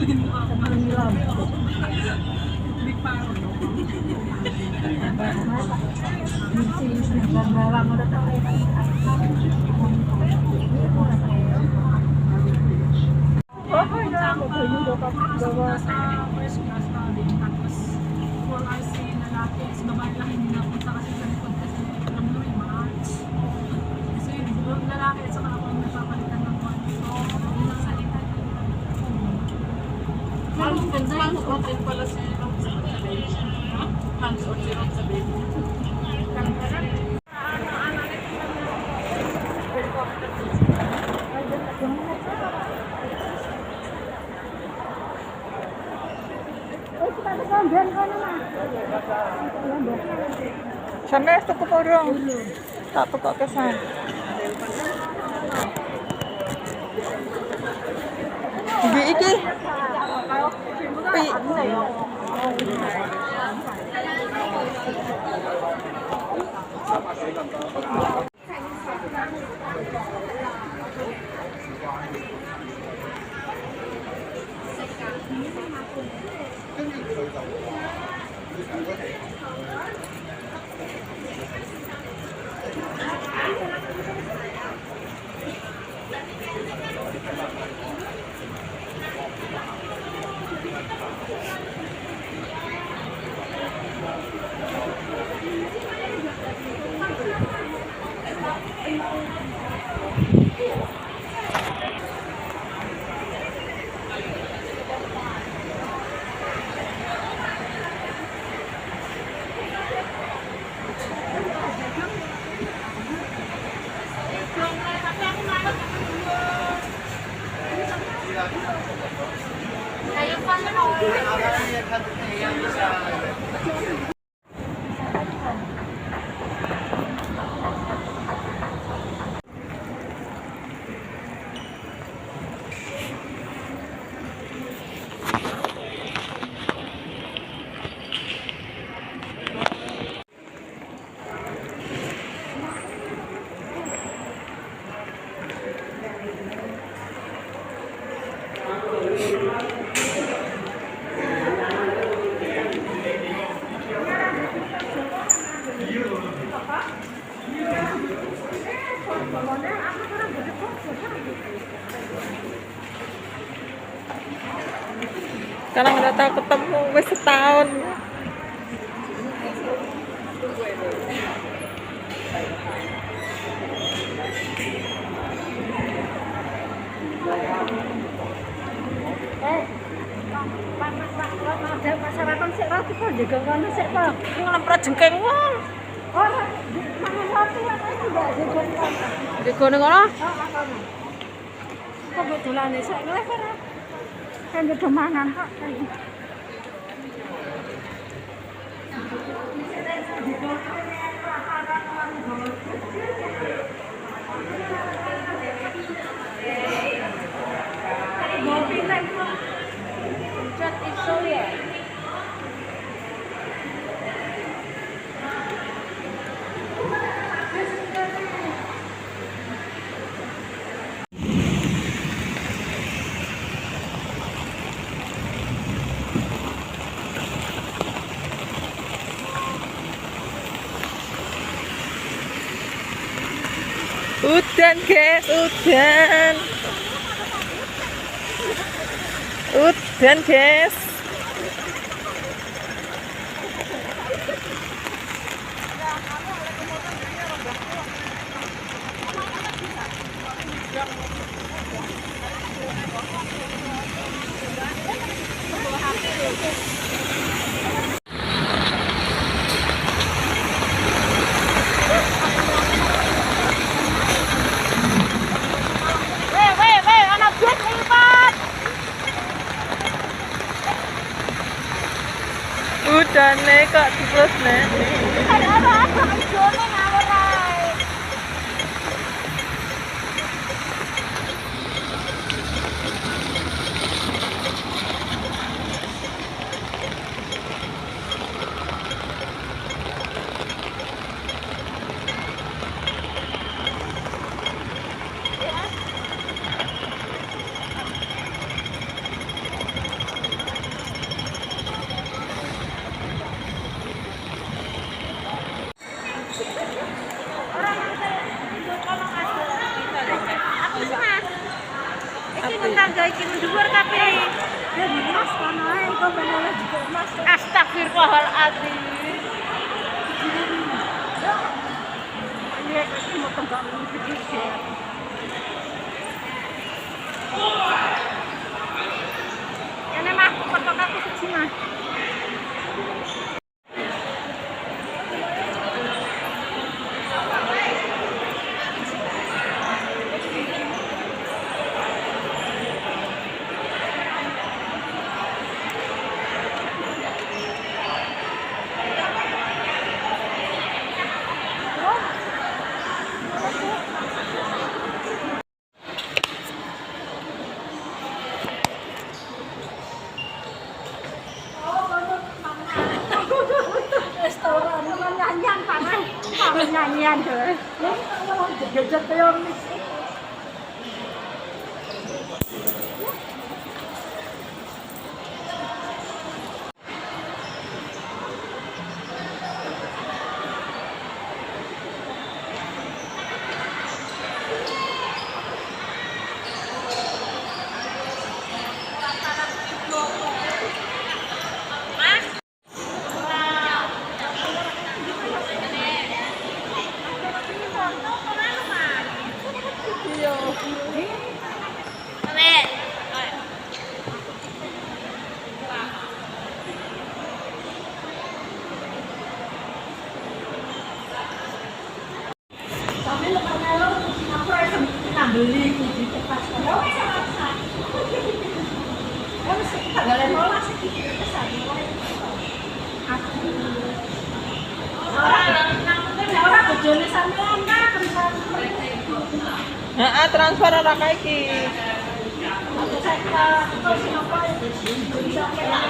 Nasa first class namin, tapos 4 hours yung lalaki, sa babae lang hindi napunta kasi sa likod kasi alam mo yung March. Kasi yung lalaki at saka ako ang nagpapalitan ng one. So, yun ang salita. Hands-on din pala si Rom sa baby. Hands-on si Rom sa baby. Sana gusto ko po rin. Tato ko kasan. Hindi iki. Pi. Karang nggak tahu ketemu wes setahun. Masyarakat sik roti kok jaga kono sik kok. Ngelempret jengkeng wong. Ora, mangan roti lan aku ndak jaga kono. Jaga ning kono. Kok bedolane sik ngelih ora. Kan udah mangan kok. Udan guys, udan. Udan guys. Udan nih kak terus nih. Ada apa-apa jone ngawur ae. tangga iki dhuwur tapi. Ya mas kana ae kok bener juga mas. Astagfirullahaladzim. Iya iki mau tenggang iki sih. Ini mah foto aku siji mah. Restoran naman nyanyian pangan. Pangan nyanyian deh. Gadget yo mesti. Tapi lepas melo aku rasa nambeli kunci tepas. Kalau wis rasa. Ya wis tanggal 15 iki kesan. Aku ora bojone sampean kan Heeh, transfer ora kae iki. aku saya kok siapa bisa kayak